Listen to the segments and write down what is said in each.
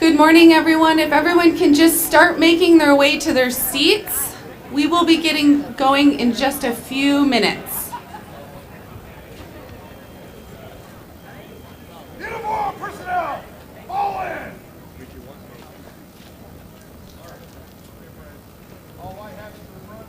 Good morning, everyone. If everyone can just start making their way to their seats, we will be getting going in just a few minutes. Uniform personnel, fall in! All white hats to the front.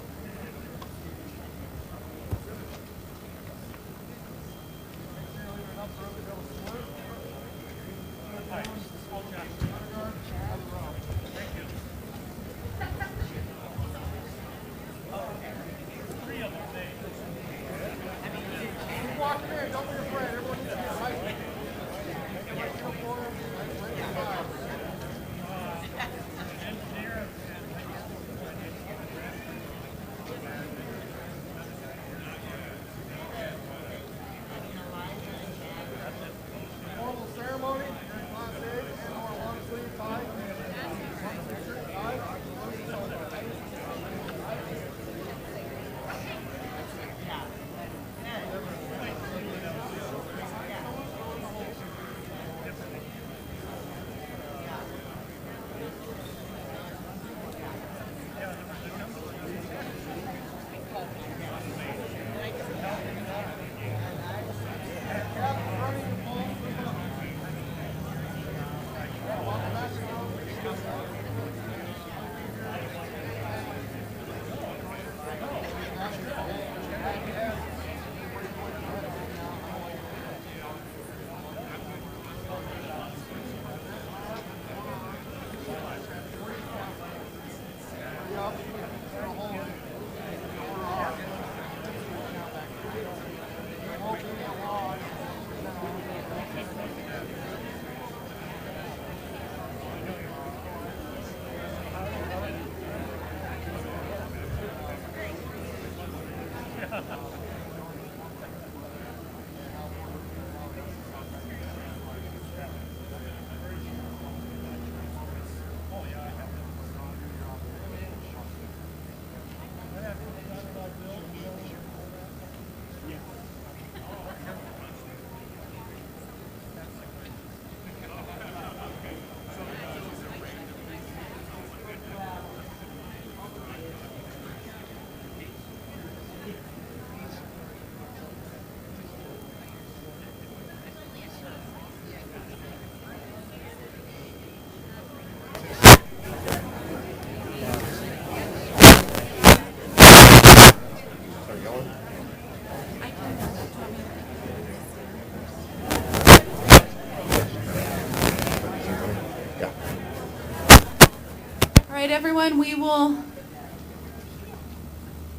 All right, everyone, we will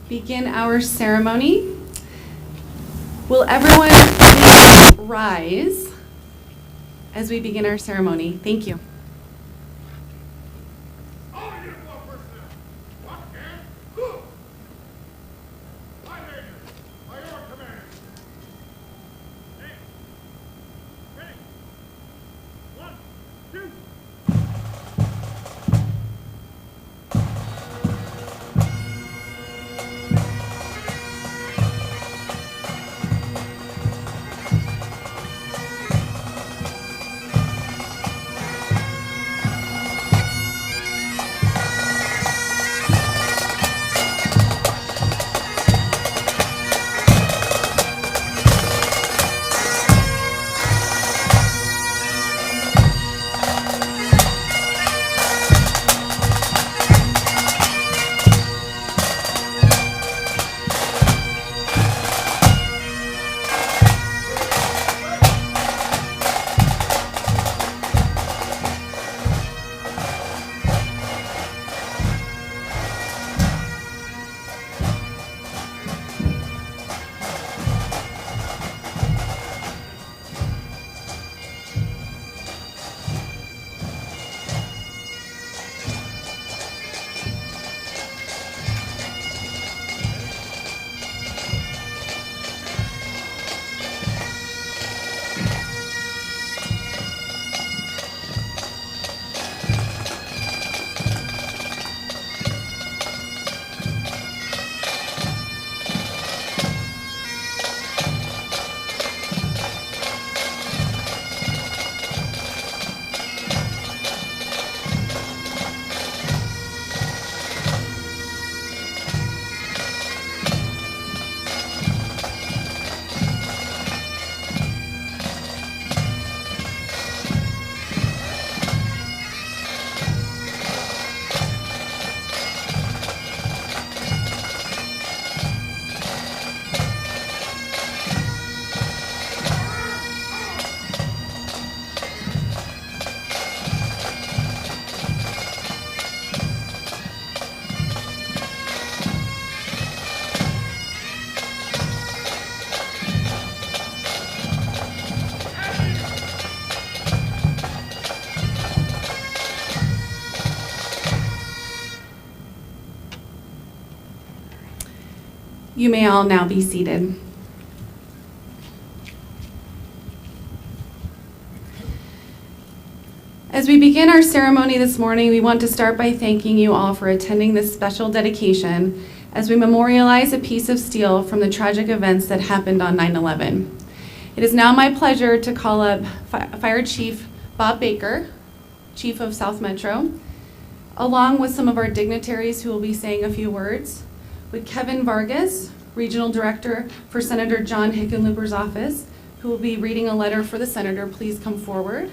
begin our ceremony. Will everyone please rise as we begin our ceremony? Thank you. All uniform personnel, lock hands, move! My major, by your command. Ready? 1, 2. You may all now be seated. As we begin our ceremony this morning, we want to start by thanking you all for attending this special dedication as we memorialize a piece of steel from the tragic events that happened on 9/11. It is now my pleasure to call up Fire Chief Bob Baker, Chief of South Metro, along with some of our dignitaries who will be saying a few words, with Kevin Vargas, Regional Director for Senator John Hickenlooper's office, who will be reading a letter for the Senator. Please come forward.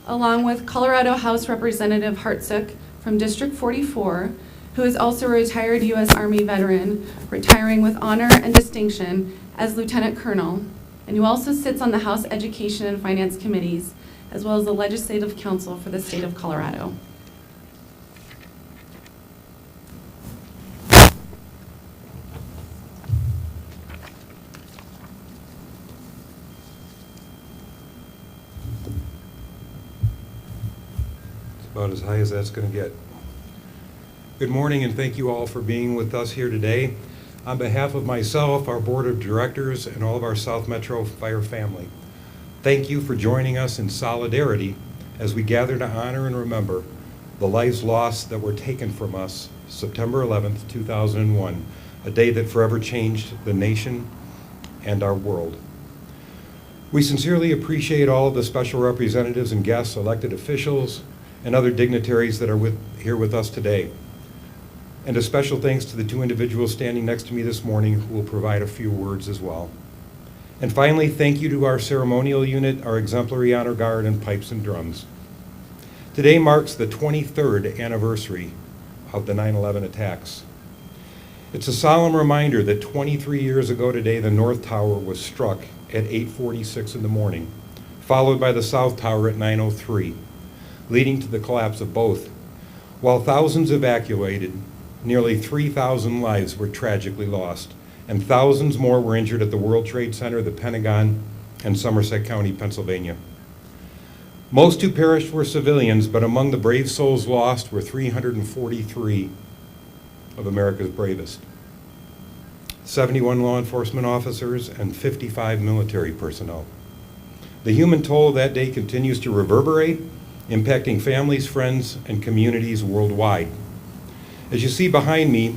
Along with Colorado House Representative Hartsook from District 44, who is also a retired U.S. Army veteran, retiring with honor and distinction as Lieutenant Colonel, and who also sits on the House Education and Finance Committees, as well as the Legislative Council for the state of Colorado. About as high as that's going to get. Good morning, and thank you all for being with us here today. On behalf of myself, our board of directors, and all of our South Metro Fire family, thank you for joining us in solidarity as we gather to honor and remember the lives lost that were taken from us September 11th, 2001, a day that forever changed the nation and our world. We sincerely appreciate all of the special representatives and guests, elected officials, and other dignitaries that are here with us today. And a special thanks to the two individuals standing next to me this morning who will provide a few words as well. And finally, thank you to our ceremonial unit, our exemplary honor guard, and pipes and drums. Today marks the 23rd anniversary of the 9/11 attacks. It's a solemn reminder that 23 years ago today, the North Tower was struck at 8:46 in the morning, followed by the South Tower at 9:03. Leading to the collapse of both. While thousands evacuated, nearly 3,000 lives were tragically lost, and thousands more were injured at the World Trade Center, the Pentagon, and Somerset County, Pennsylvania. Most who perished were civilians, but among the brave souls lost were 343 of America's bravest. 71 law enforcement officers and 55 military personnel. The human toll of that day continues to reverberate, impacting families, friends, and communities worldwide. As you see behind me,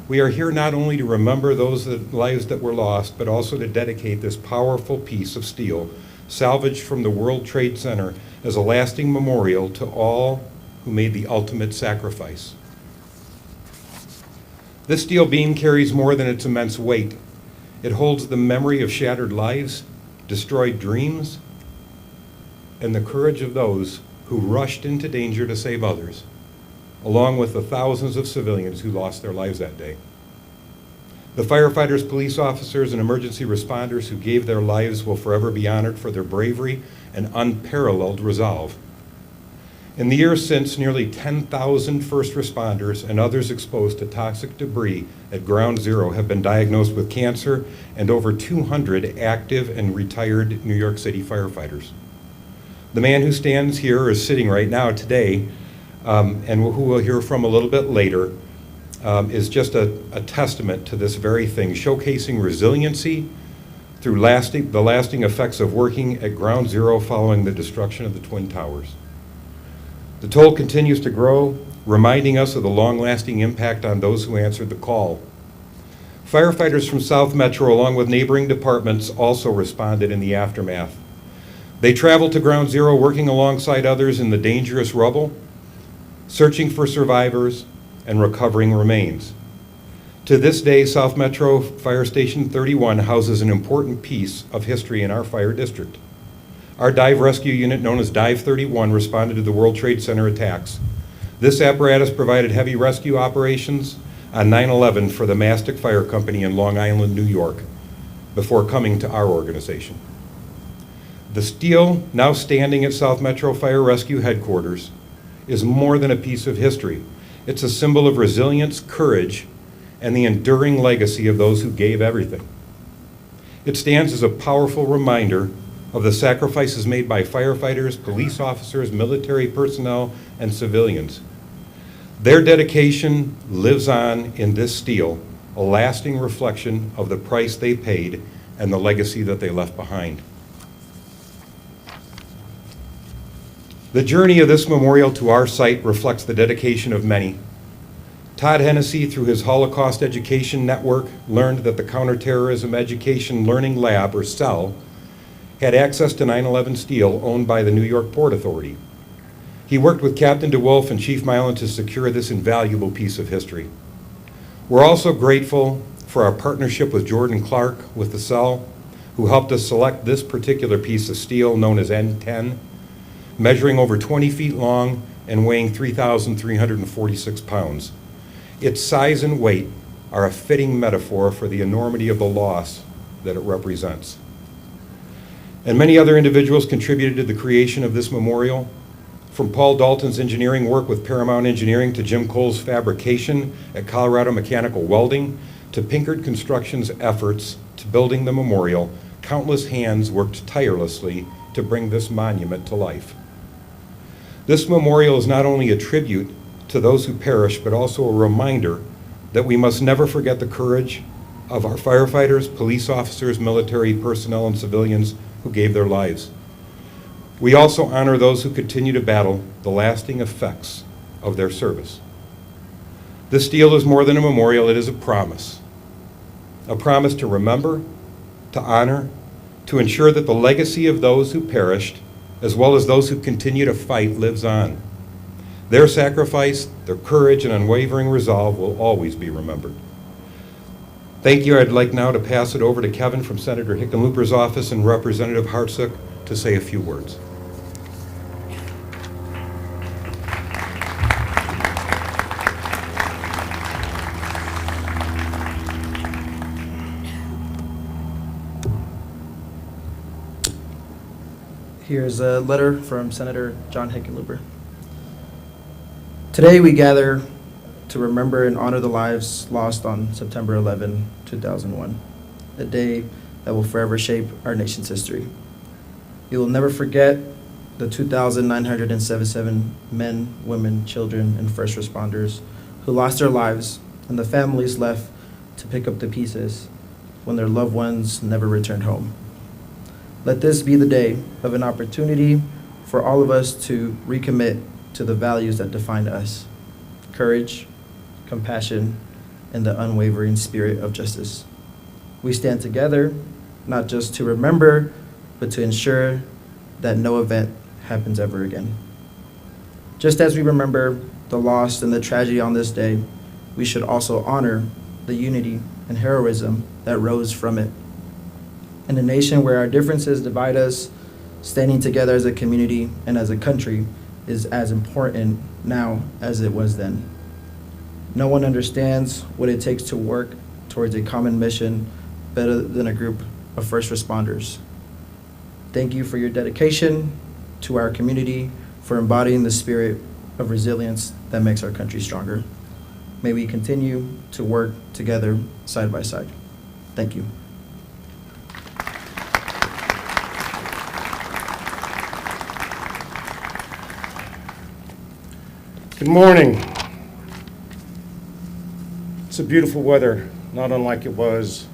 we are here not only to remember those lives that were lost, but also to dedicate this powerful piece of steel salvaged from the World Trade Center as a lasting memorial to all who made the ultimate sacrifice. This steel beam carries more than its immense weight. It holds the memory of shattered lives, destroyed dreams, and the courage of those who rushed into danger to save others, along with the thousands of civilians who lost their lives that day. The firefighters, police officers, and emergency responders who gave their lives will forever be honored for their bravery and unparalleled resolve. In the years since, nearly 10,000 first responders and others exposed to toxic debris at Ground Zero have been diagnosed with cancer, and over 200 active and retired New York City firefighters. The man who stands here, or is sitting right now today, and who we'll hear from a little bit later, is just a testament to this very thing, showcasing resiliency through the lasting effects of working at Ground Zero following the destruction of the Twin Towers. The toll continues to grow, reminding us of the long-lasting impact on those who answered the call. Firefighters from South Metro, along with neighboring departments, also responded in the aftermath. They traveled to Ground Zero, working alongside others in the dangerous rubble, searching for survivors and recovering remains. To this day, South Metro Fire Station 31 houses an important piece of history in our fire district. Our dive rescue unit, known as Dive 31, responded to the World Trade Center attacks. This apparatus provided heavy rescue operations on 9/11 for the Mastic Fire Company in Long Island, New York, before coming to our organization. The steel, now standing at South Metro Fire Rescue Headquarters, is more than a piece of history. It's a symbol of resilience, courage, and the enduring legacy of those who gave everything. It stands as a powerful reminder of the sacrifices made by firefighters, police officers, military personnel, and civilians. Their dedication lives on in this steel, a lasting reflection of the price they paid and the legacy that they left behind. The journey of this memorial to our site reflects the dedication of many. Todd Hennessy, through his Holocaust Education Network, learned that the Counterterrorism Education Learning Lab, or CEL, had access to 9/11 steel owned by the New York Port Authority. He worked with Captain DeWolf and Chief Milan to secure this invaluable piece of history. We're also grateful for our partnership with Jordan Clark with the CEL, who helped us select this particular piece of steel known as N10, measuring over 20 feet long and weighing 3,346 pounds. Its size and weight are a fitting metaphor for the enormity of the loss that it represents. And many other individuals contributed to the creation of this memorial, from Paul Dalton's engineering work with Paramount Engineering to Jim Cole's fabrication at Colorado Mechanical Welding to Pinkard Construction's efforts to building the memorial. Countless hands worked tirelessly to bring this monument to life. This memorial is not only a tribute to those who perished, but also a reminder that we must never forget the courage of our firefighters, police officers, military personnel, and civilians who gave their lives. We also honor those who continue to battle the lasting effects of their service. This steel is more than a memorial, it is a promise to remember, to honor, to ensure that the legacy of those who perished, as well as those who continue to fight, lives on. Their sacrifice, their courage, and unwavering resolve will always be remembered. Thank you. I'd like now to pass it over to Kevin from Senator Hickenlooper's office and Representative Hartsook to say a few words. Here's a letter from Senator John Hickenlooper. Today we gather to remember and honor the lives lost on September 11, 2001, a day that will forever shape our nation's history. We will never forget the 2,977 men, women, children, and first responders who lost their lives and the families left to pick up the pieces when their loved ones never returned home. Let this be the day of an opportunity for all of us to recommit to the values that define us: courage, compassion, and the unwavering spirit of justice. We stand together, not just to remember, but to ensure that no event happens ever again. Just as we remember the loss and the tragedy on this day, we should also honor the unity and heroism that rose from it. In a nation where our differences divide us, standing together as a community and as a country is as important now as it was then. No one understands what it takes to work towards a common mission better than a group of first responders. Thank you for your dedication to our community, for embodying the spirit of resilience that makes our country stronger. May we continue to work together side by side. Thank you. Good morning. It's a beautiful weather, not unlike it was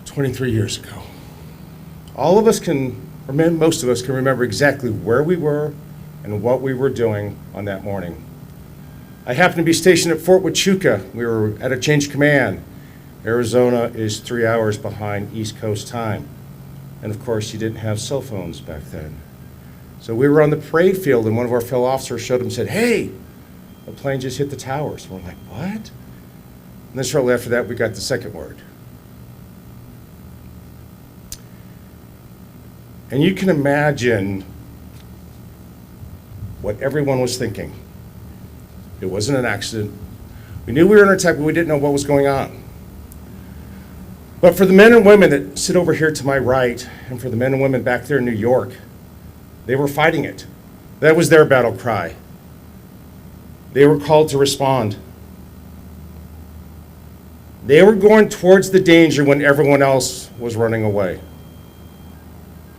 23 years ago. All of us can, or most of us can remember exactly where we were and what we were doing on that morning. I happened to be stationed at Fort Huachuca. We were at a change command. Arizona is 3 hours behind East Coast time. And of course, you didn't have cell phones back then. So we were on the parade field, and one of our fellow officers showed him and said, "Hey, a plane just hit the towers." And we're like, "What?" And then shortly after that, we got the second word. And you can imagine what everyone was thinking. It wasn't an accident. We knew we were under attack, but we didn't know what was going on. But for the men and women that sit over here to my right, and for the men and women back there in New York, they were fighting it. That was their battle cry. They were called to respond. They were going towards the danger when everyone else was running away.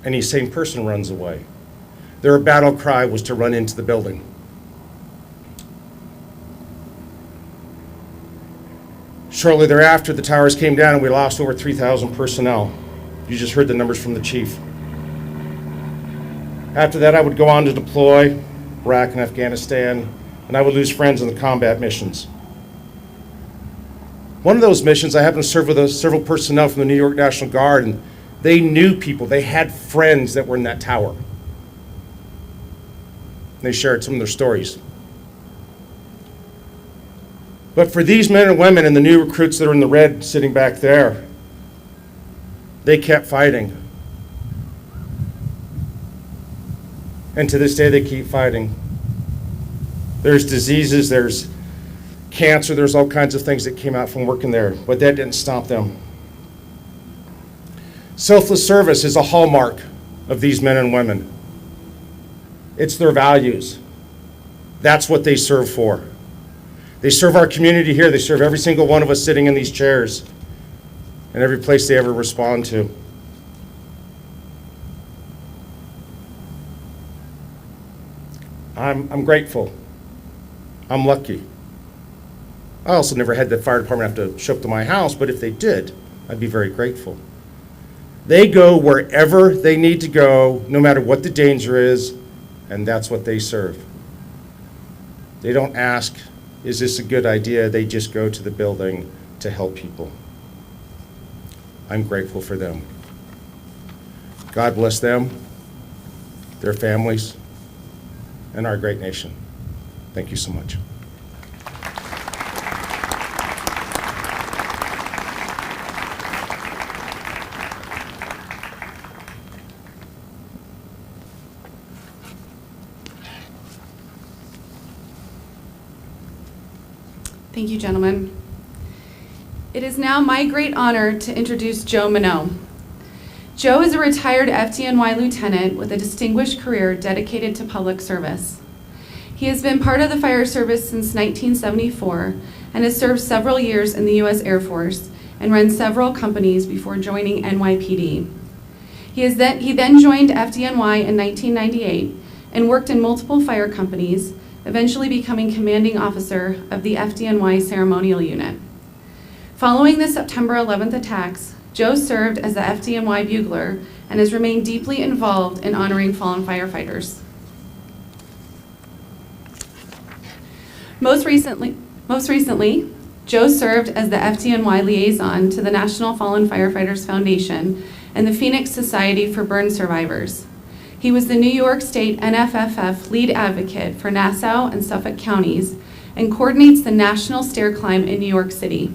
Any sane person runs away. Their battle cry was to run into the building. Shortly thereafter, the towers came down and we lost over 3,000 personnel. You just heard the numbers from the chief. After that, I would go on to deploy Iraq and Afghanistan, and I would lose friends in the combat missions. One of those missions, I happened to serve with several personnel from the New York National Guard, and they knew people. They had friends that were in that tower. And they shared some of their stories. But for these men and women and the new recruits that are in the red sitting back there, they kept fighting. And to this day, they keep fighting. There's diseases, there's cancer, there's all kinds of things that came out from working there, but that didn't stop them. Selfless service is a hallmark of these men and women. It's their values. That's what they serve for. They serve our community here. They serve every single one of us sitting in these chairs and every place they ever respond to. I'm grateful. I'm lucky. I also never had the fire department have to show up to my house, but if they did, I'd be very grateful. They go wherever they need to go, no matter what the danger is, and that's what they serve. They don't ask, is this a good idea? They just go to the building to help people. I'm grateful for them. God bless them, their families, and our great nation. Thank you so much. Thank you, gentlemen. It is now my great honor to introduce Joe Minot. Joe is a retired FDNY lieutenant with a distinguished career dedicated to public service. He has been part of the fire service since 1974 and has served several years in the U.S. Air Force and ran several companies before joining NYPD. He then joined FDNY in 1998 and worked in multiple fire companies, eventually becoming commanding officer of the FDNY Ceremonial Unit. Following the September 11th attacks, Joe served as the FDNY bugler and has remained deeply involved in honoring fallen firefighters. Most recently, Joe served as the FDNY liaison to the National Fallen Firefighters Foundation and the Phoenix Society for Burn Survivors. He was the New York State NFFF lead advocate for Nassau and Suffolk counties and coordinates the National Stair Climb in New York City.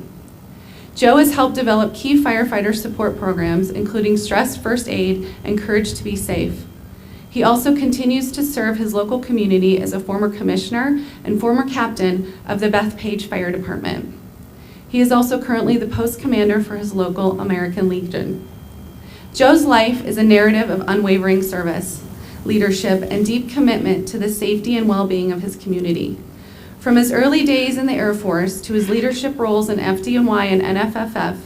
Joe has helped develop key firefighter support programs, including Stress First Aid and Courage to Be Safe. He also continues to serve his local community as a former commissioner and former captain of the Bethpage Fire Department. He is also currently the post commander for his local American Legion. Joe's life is a narrative of unwavering service, leadership, and deep commitment to the safety and well-being of his community. From his early days in the Air Force to his leadership roles in FDNY and NFFF,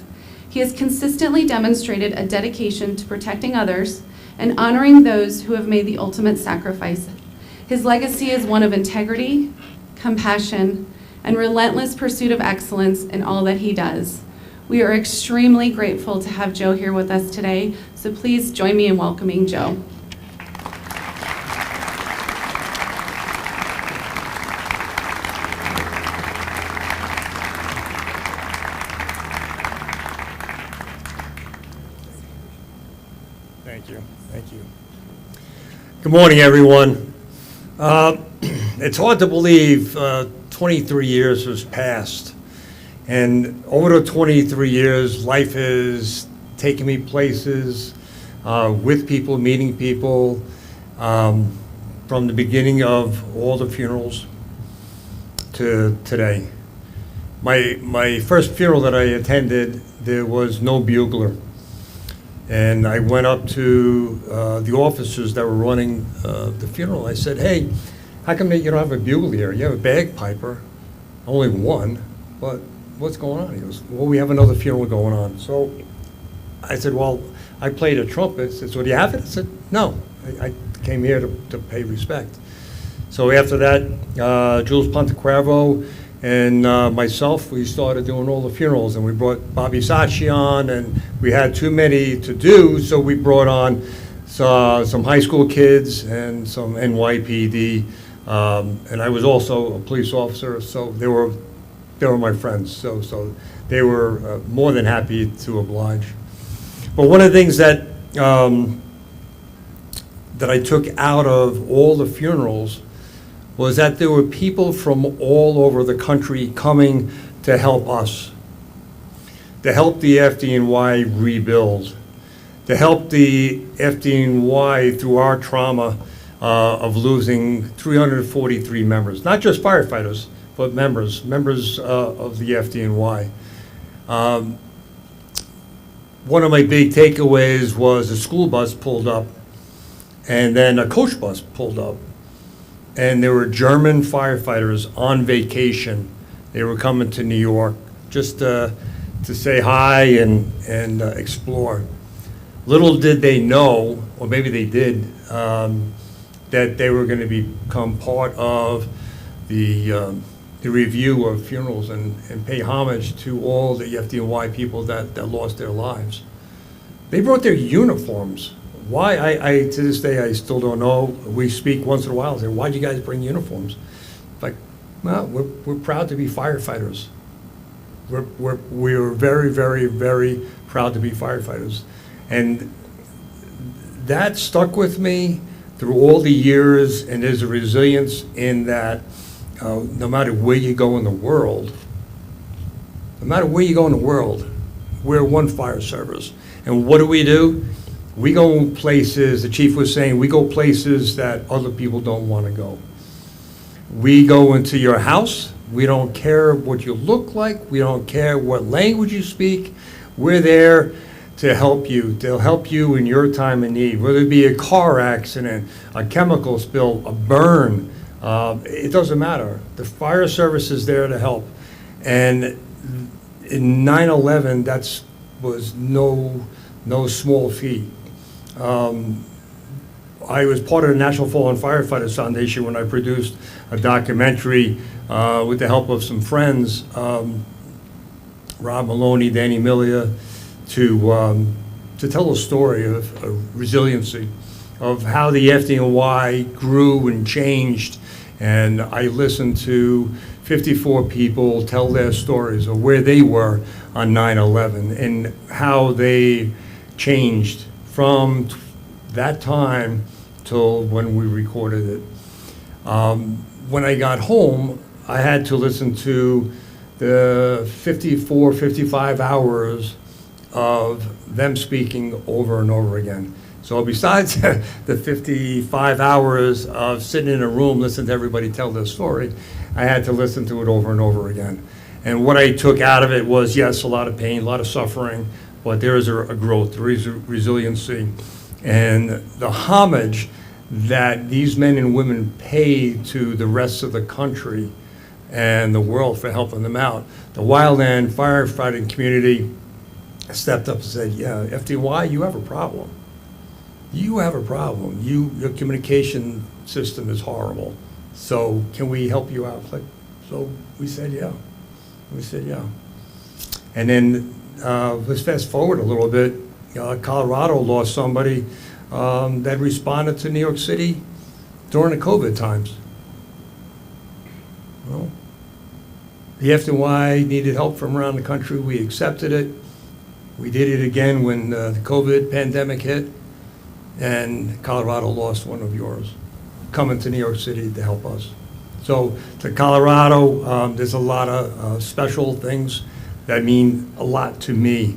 he has consistently demonstrated a dedication to protecting others and honoring those who have made the ultimate sacrifice. His legacy is one of integrity, compassion, and relentless pursuit of excellence in all that he does. We are extremely grateful to have Joe here with us today, so please join me in welcoming Joe. Thank you. Thank you. Good morning, everyone. It's hard to believe 23 years has passed. And over the 23 years, life has taken me places, with people, meeting people, from the beginning of all the funerals to today. My first funeral that I attended, there was no bugler. And I went up to the officers that were running the funeral. I said, hey, how come you don't have a bugler here? You have a bagpiper, only one, but what's going on? He goes, well, we have another funeral going on. So I said, well, I played a trumpet. He said, so do you have it? I said, no, I came here to pay respect. So after that, Jules Pontequervo and myself, we started doing all the funerals, and we brought Bobby Sachi on, and we had too many to do, so we brought on some high school kids and some NYPD, and I was also a police officer, so they were my friends, so they were more than happy to oblige. But one of the things that that I took out of all the funerals was that there were people from all over the country coming to help us, to help the FDNY rebuild, to help the FDNY through our trauma of losing 343 members, not just firefighters, but members of the FDNY. One of my big takeaways was a school bus pulled up, and then a coach bus pulled up, and there were German firefighters on vacation. They were coming to New York just to say hi and explore. Little did they know, or maybe they did, that they were going to become part of the review of funerals and pay homage to all the FDNY people that lost their lives. They brought their uniforms. Why? I to this day, I still don't know. We speak once in a while and say, why'd you guys bring uniforms? Like, well, we're proud to be firefighters. We're very, very, very proud to be firefighters. And that stuck with me through all the years, and there's a resilience in that no matter where you go in the world, we're one fire service. And what do? We go places, the chief was saying, we go places that other people don't want to go. We go into your house. We don't care what you look like. We don't care what language you speak. We're there to help you in your time of need, whether it be a car accident, a chemical spill, a burn. It doesn't matter. The fire service is there to help. And in 9/11, that was no small feat. I was part of the National Fallen Firefighters Foundation when I produced a documentary with the help of some friends, Rob Maloney, Danny Milia, to tell a story of resiliency, of how the FDNY grew and changed. And I listened to 54 people tell their stories of where they were on 9/11 and how they changed from that time till when we recorded it. When I got home, I had to listen to the 54, 55 hours of them speaking over and over again. So besides the 55 hours of sitting in a room listening to everybody tell their story, I had to listen to it over and over again. And what I took out of it was, yes, a lot of pain, a lot of suffering, but there is a growth, there is a resiliency, and the homage that these men and women pay to the rest of the country and the world for helping them out. The wildland firefighting community stepped up and said, yeah, FDNY, you have a problem. You have a problem. Your communication system is horrible. So can we help you out? So we said, yeah. And then let's fast forward a little bit. Colorado lost somebody that responded to New York City during the COVID times. Well, the FDNY needed help from around the country. We accepted it. We did it again when the COVID pandemic hit, and Colorado lost one of yours coming to New York City to help us. So to Colorado, there's a lot of special things that mean a lot to me.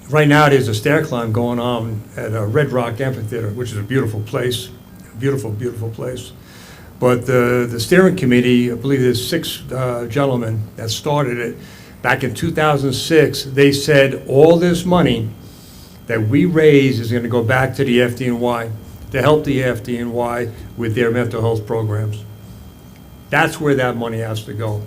Right now there's a stair climb going on at Red Rock Amphitheater, which is a beautiful place, beautiful, beautiful place. But the steering committee, I believe there's 6 gentlemen that started it. Back in 2006, they said all this money that we raise is going to go back to the FDNY to help the FDNY with their mental health programs. That's where that money has to go.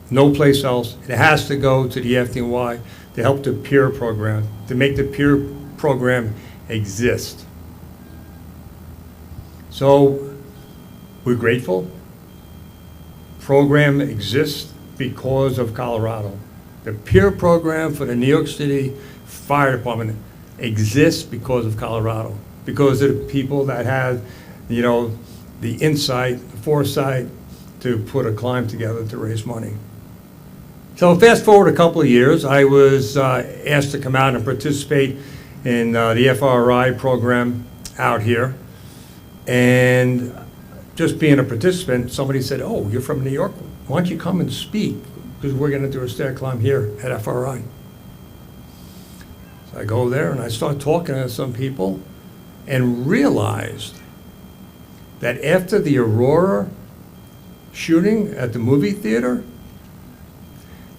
No place else. It has to go to the FDNY to help the peer program, to make the peer program exist. So we're grateful program exists because of Colorado. The peer program for the New York City Fire Department exists because of Colorado, because of the people that had, the insight, the foresight to put a climb together to raise money. So fast forward a couple of years, I was asked to come out and participate in the FRI program out here. And just being a participant, somebody said, "Oh, you're from New York? Why don't you come and speak? Because we're going to do a stair climb here at FRI." So I go there and I start talking to some people and realized that after the Aurora shooting at the movie theater,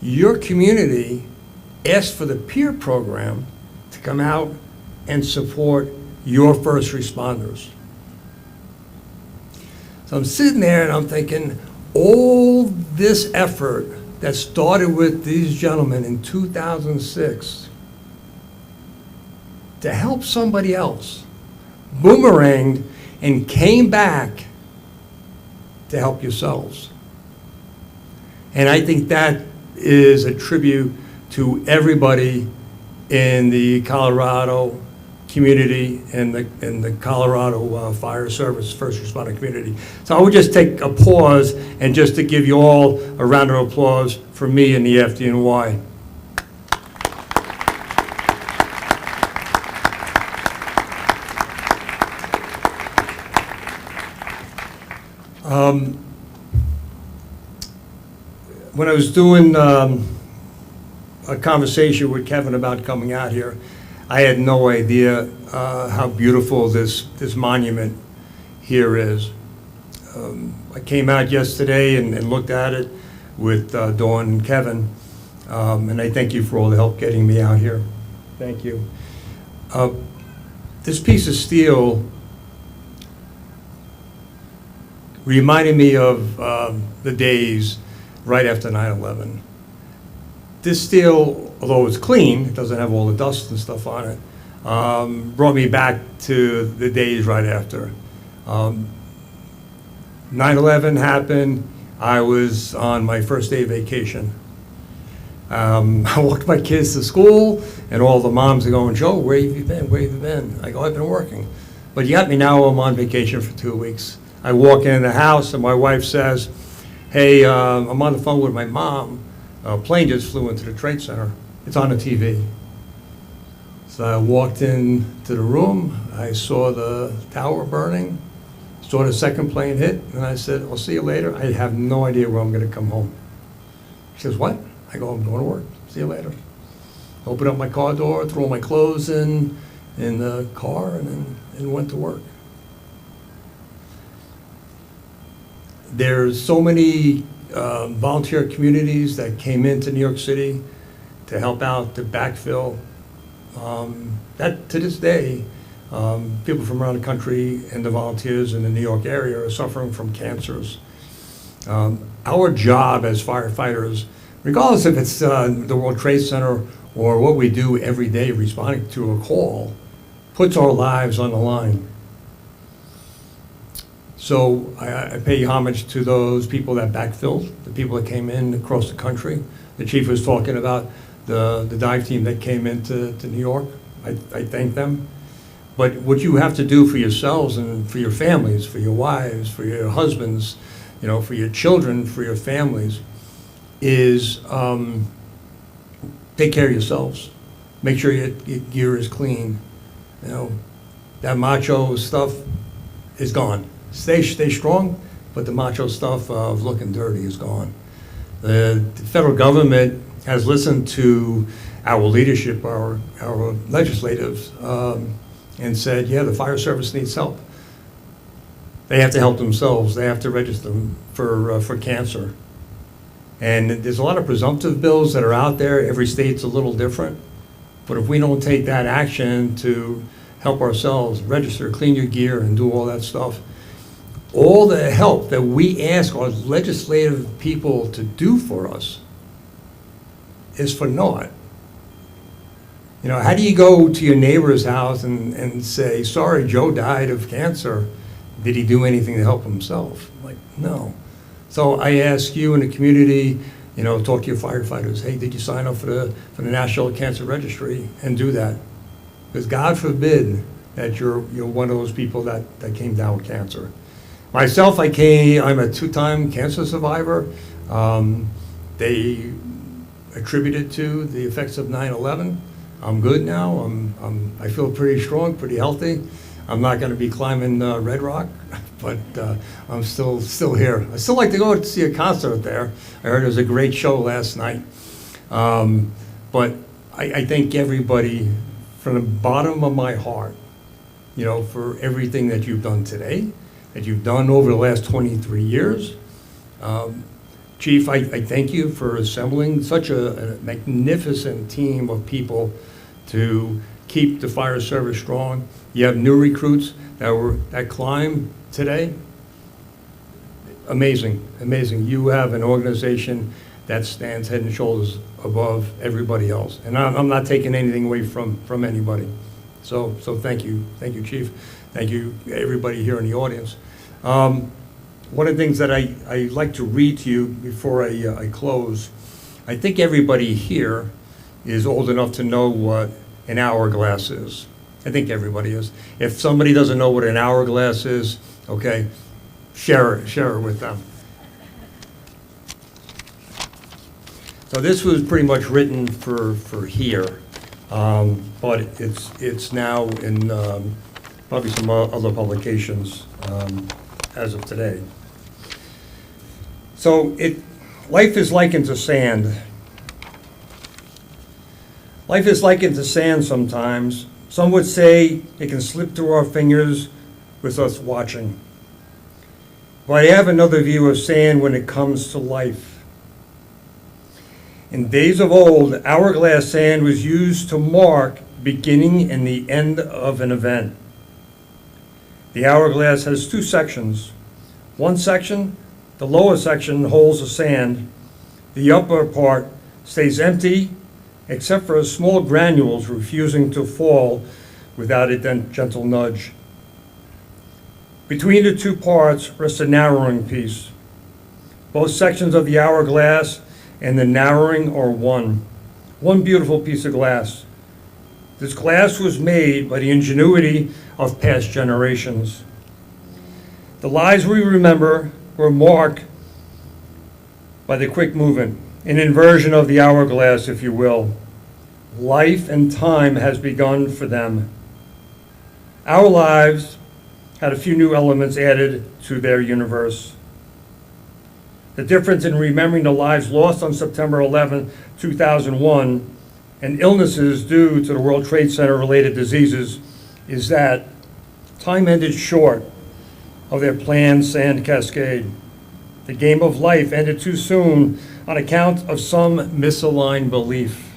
your community asked for the peer program to come out and support your first responders. So I'm sitting there and I'm thinking, all this effort that started with these gentlemen in 2006 to help somebody else boomeranged and came back to help yourselves. And I think that is a tribute to everybody in the Colorado community and the Colorado Fire Service first responder community. So I would just take a pause and just to give you all a round of applause for me and the FDNY. When I was doing a conversation with Kevin about coming out here, I had no idea how beautiful this monument here is. I came out yesterday and looked at it with Dawn and Kevin, and I thank you for all the help getting me out here. Thank you. This piece of steel reminded me of the days right after 9/11. This steel, although it's clean, it doesn't have all the dust and stuff on it, brought me back to the days right after. 9/11 happened, I was on my first day of vacation. I walked my kids to school, and all the moms are going, "Joe, where have you been? Where have you been?" I go, "I've been working." "But you got me now, I'm on vacation for 2 weeks." I walk in the house, and my wife says, "Hey, I'm on the phone with my mom. A plane just flew into the Trade Center. It's on the TV." So I walked into the room, I saw the tower burning, saw the second plane hit, and I said, "I'll see you later. I have no idea where I'm going to come home." She says, "What?" I go, "I'm going to work. See you later." Opened up my car door, threw all my clothes in the car, and went to work. There's so many volunteer communities that came into New York City to help out, to backfill. That to this day, people from around the country and the volunteers in the New York area are suffering from cancers. Our job as firefighters, regardless if it's the World Trade Center or what we do every day responding to a call, puts our lives on the line. So I pay homage to those people that backfilled, the people that came in across the country. The chief was talking about the dive team that came into New York. I thank them. But what you have to do for yourselves and for your families, for your wives, for your husbands, for your children, for your families, is take care of yourselves. Make sure your gear is clean. That macho stuff is gone. Stay strong, but the macho stuff of looking dirty is gone. The federal government has listened to our leadership, our legislatives, and said, yeah, the fire service needs help. They have to help themselves. They have to register them for cancer. And there's a lot of presumptive bills that are out there. Every state's a little different. But if we don't take that action to help ourselves, register, clean your gear, and do all that stuff, all the help that we ask our legislative people to do for us is for naught. How do you go to your neighbor's house and say, sorry, Joe died of cancer. Did he do anything to help himself? Like, no. So I ask you in the community, talk to your firefighters. Hey, did you sign up for the National Cancer Registry? And do that. Because God forbid that you're one of those people that came down with cancer. Myself, I'm a 2-time cancer survivor. They attributed to the effects of 9/11. I'm good now. I feel pretty strong, pretty healthy. I'm not going to be climbing Red Rock, but I'm still here. I still like to go to see a concert there. I heard it was a great show last night. But I thank everybody from the bottom of my heart, for everything that you've done today, that you've done over the last 23 years. Chief, I thank you for assembling such a magnificent team of people to keep the fire service strong. You have new recruits that climb today. Amazing, amazing. You have an organization that stands head and shoulders above everybody else. And I'm not taking anything away from anybody. So thank you, Chief. Thank you, everybody here in the audience. One of the things that I like to read to you before I close, I think everybody here is old enough to know what an hourglass is. I think everybody is. If somebody doesn't know what an hourglass is, okay, share it with them. So this was pretty much written for here, but it's now in probably some other publications as of today. So life is likened to sand. Life is likened to sand sometimes. Some would say it can slip through our fingers with us watching. But I have another view of sand when it comes to life. In days of old, hourglass sand was used to mark beginning and the end of an event. The hourglass has 2 sections. One section, the lower section, holds the sand. The upper part stays empty, except for small granules refusing to fall without a gentle nudge. Between the 2 parts rests a narrowing piece. Both sections of the hourglass and the narrowing are one beautiful piece of glass. This glass was made by the ingenuity of past generations. The lives we remember were marked by the quick movement, an inversion of the hourglass, if you will. Life and time has begun for them. Our lives had a few new elements added to their universe. The difference in remembering the lives lost on September 11, 2001, and illnesses due to the World Trade Center related diseases is that time ended short of their planned sand cascade. The game of life ended too soon on account of some misaligned belief.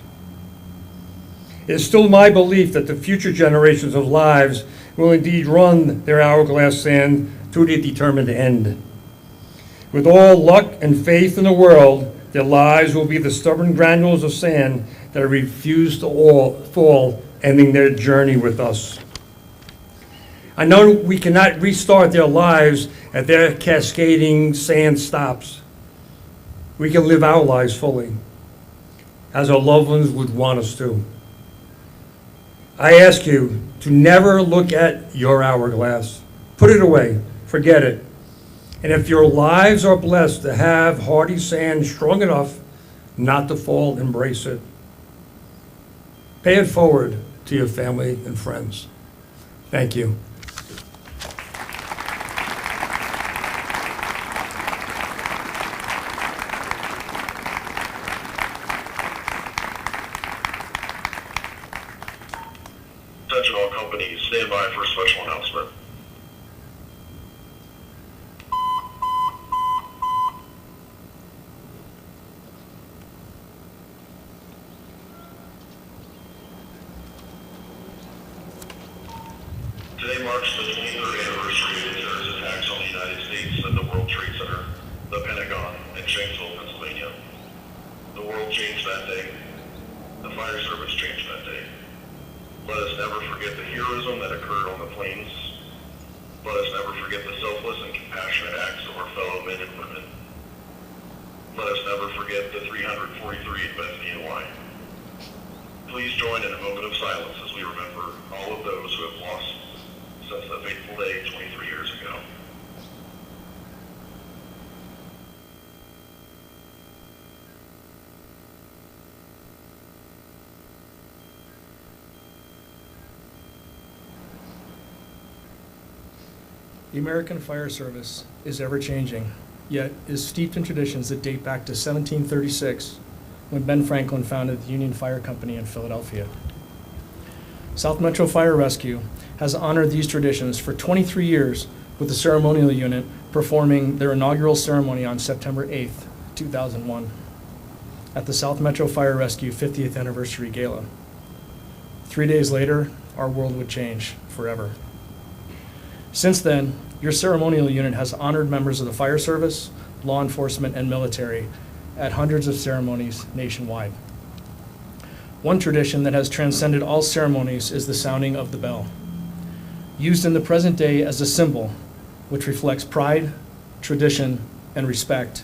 It is still my belief that the future generations of lives will indeed run their hourglass sand to the determined end. With all luck and faith in the world, their lives will be the stubborn granules of sand that refuse to fall, ending their journey with us. I know we cannot restart their lives at their cascading sand stops. We can live our lives fully, as our loved ones would want us to. I ask you to never look at your hourglass. Put it away. Forget it. And if your lives are blessed to have hardy sand strong enough not to fall, embrace it. Pay it forward to your family and friends. Thank you. Attention all companies, stand by for a special announcement. Today marks the 23rd anniversary of the terrorist attacks on the United States and the World Trade Center, the Pentagon, and Shanksville, Pennsylvania. The world changed that day. The fire service changed that day. Let us never forget the heroism that occurred on the plains. Let us never forget the selfless and compassionate acts of our fellow men and women. let us never forget the 343 at Bethany-NY. Please join in a moment of silence as we remember all of those who have lost since that fateful day 23 years ago. The American Fire Service is ever-changing, yet is steeped in traditions that date back to 1736, when Ben Franklin founded the Union Fire Company in Philadelphia. South Metro Fire Rescue has honored these traditions for 23 years with the ceremonial unit performing their inaugural ceremony on September 8th, 2001, at the South Metro Fire Rescue 50th Anniversary Gala. 3 days later, our world would change forever. Since then, your ceremonial unit has honored members of the fire service, law enforcement, and military at hundreds of ceremonies nationwide. One tradition that has transcended all ceremonies is the sounding of the bell, used in the present day as a symbol which reflects pride, tradition, and respect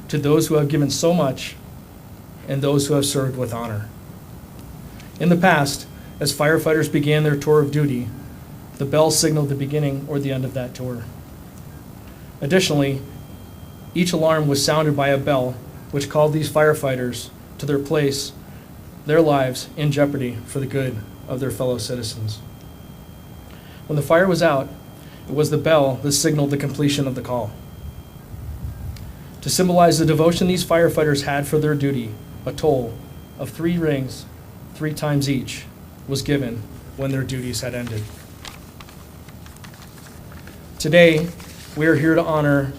to those who have given so much and those who have served with honor. In the past, as firefighters began their tour of duty, the bell signaled the beginning or the end of that tour. Additionally, each alarm was sounded by a bell which called these firefighters to their place, their lives in jeopardy for the good of their fellow citizens. When the fire was out, it was the bell that signaled the completion of the call. To symbolize the devotion these firefighters had for their duty, a toll of 3 rings, 3 times each, was given when their duties had ended. Today, we are here to honor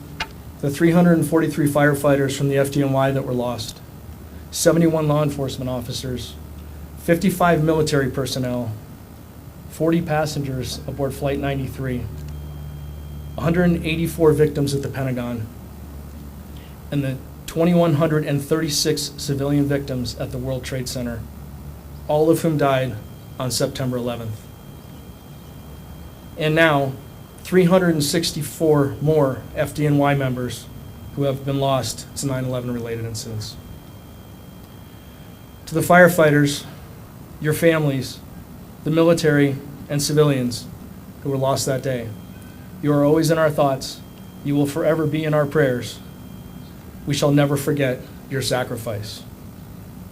the 343 firefighters from the FDNY that were lost, 71 law enforcement officers, 55 military personnel, 40 passengers aboard Flight 93, 184 victims at the Pentagon, and the 2,136 civilian victims at the World Trade Center, all of whom died on September 11th. And now, 364 more FDNY members who have been lost to 9/11 related incidents. To the firefighters, your families, the military, and civilians who were lost that day, you are always in our thoughts. You will forever be in our prayers. We shall never forget your sacrifice.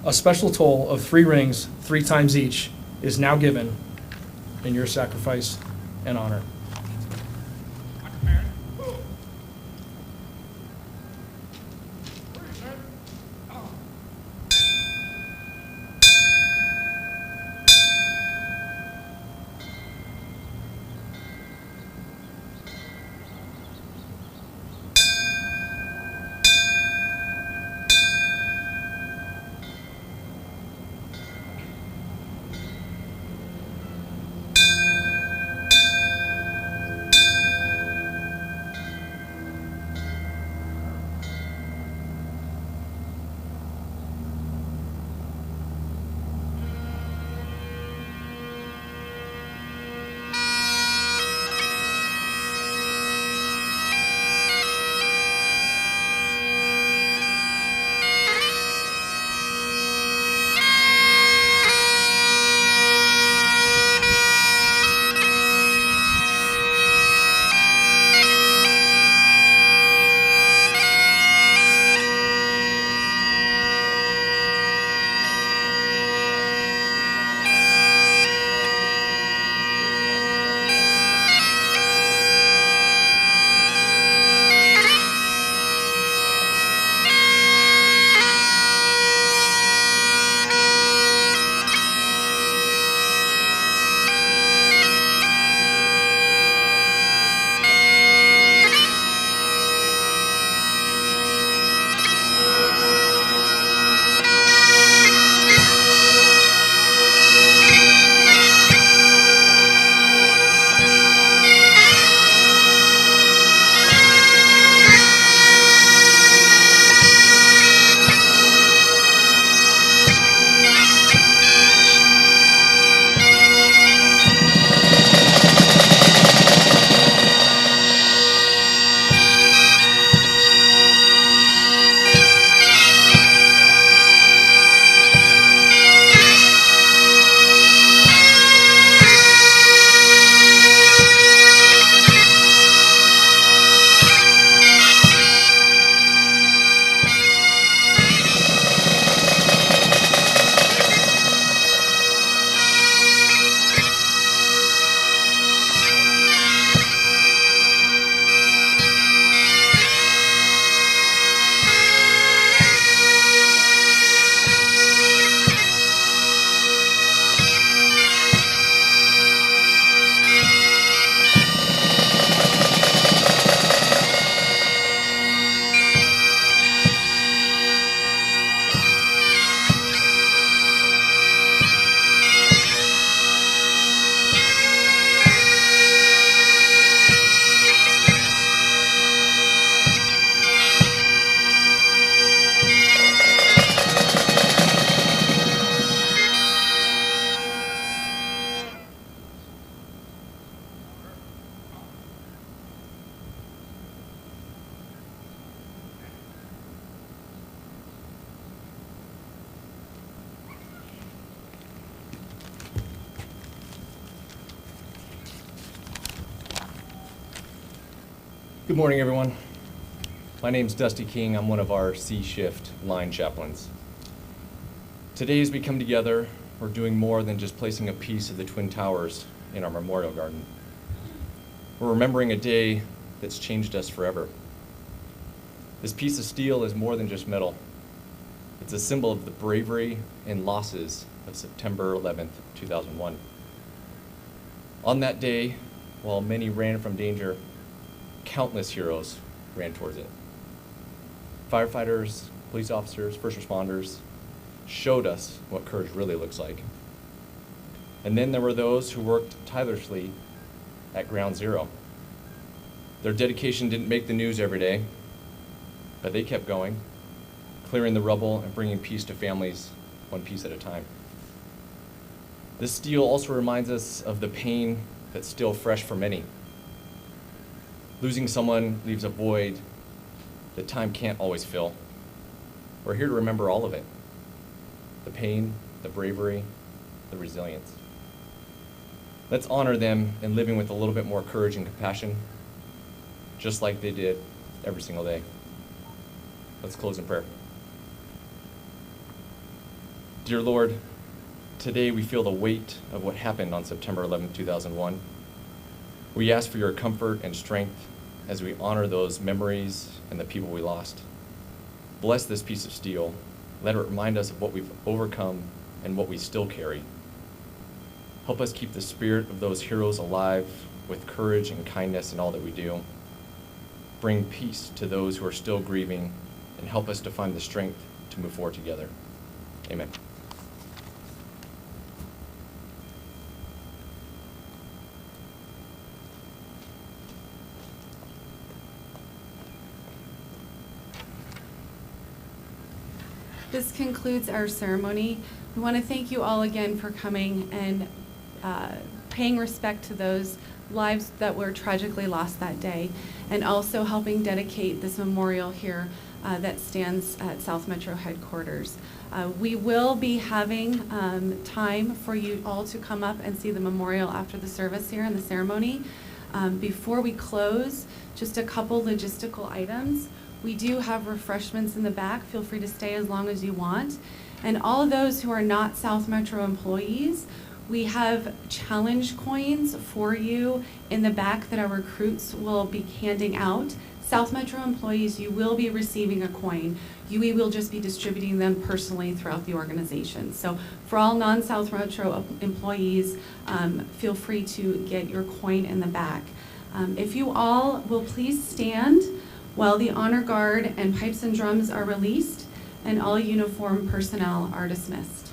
A special toll of 3 rings, 3 times each, is now given in your sacrifice and honor. Good morning, everyone. My name's Dusty King. I'm one of our C Shift line chaplains. Today, as we come together, we're doing more than just placing a piece of the Twin Towers in our memorial garden. We're remembering a day that's changed us forever. This piece of steel is more than just metal. It's a symbol of the bravery and losses of September 11th, 2001. On that day, while many ran from danger, countless heroes ran towards it. Firefighters, police officers, first responders showed us what courage really looks like. And then there were those who worked tirelessly at ground zero. Their dedication didn't make the news every day, but they kept going, clearing the rubble and bringing peace to families one piece at a time. This steel also reminds us of the pain that's still fresh for many. Losing someone leaves a void that time can't always fill. We're here to remember all of it. The pain, the bravery, the resilience. Let's honor them in living with a little bit more courage and compassion, just like they did every single day. Let's close in prayer. Dear Lord, today we feel the weight of what happened on September 11, 2001. We ask for your comfort and strength as we honor those memories and the people we lost. Bless this piece of steel. Let it remind us of what we've overcome and what we still carry. Help us keep the spirit of those heroes alive with courage and kindness in all that we do. Bring peace to those who are still grieving and help us to find the strength to move forward together. Amen. This concludes our ceremony. We want to thank you all again for coming and paying respect to those lives that were tragically lost that day, and also helping dedicate this memorial here that stands at South Metro headquarters. We will be having time for you all to come up and see the memorial after the service here and the ceremony. Before we close, just a couple logistical items. We do have refreshments in the back. Feel free to stay as long as you want. And all those who are not South Metro employees, we have challenge coins for you in the back that our recruits will be handing out. South Metro employees, you will be receiving a coin. We will just be distributing them personally throughout the organization. So for all non-South Metro employees, feel free to get your coin in the back. If you all will please stand while the honor guard and pipes and drums are released and all uniform personnel are dismissed.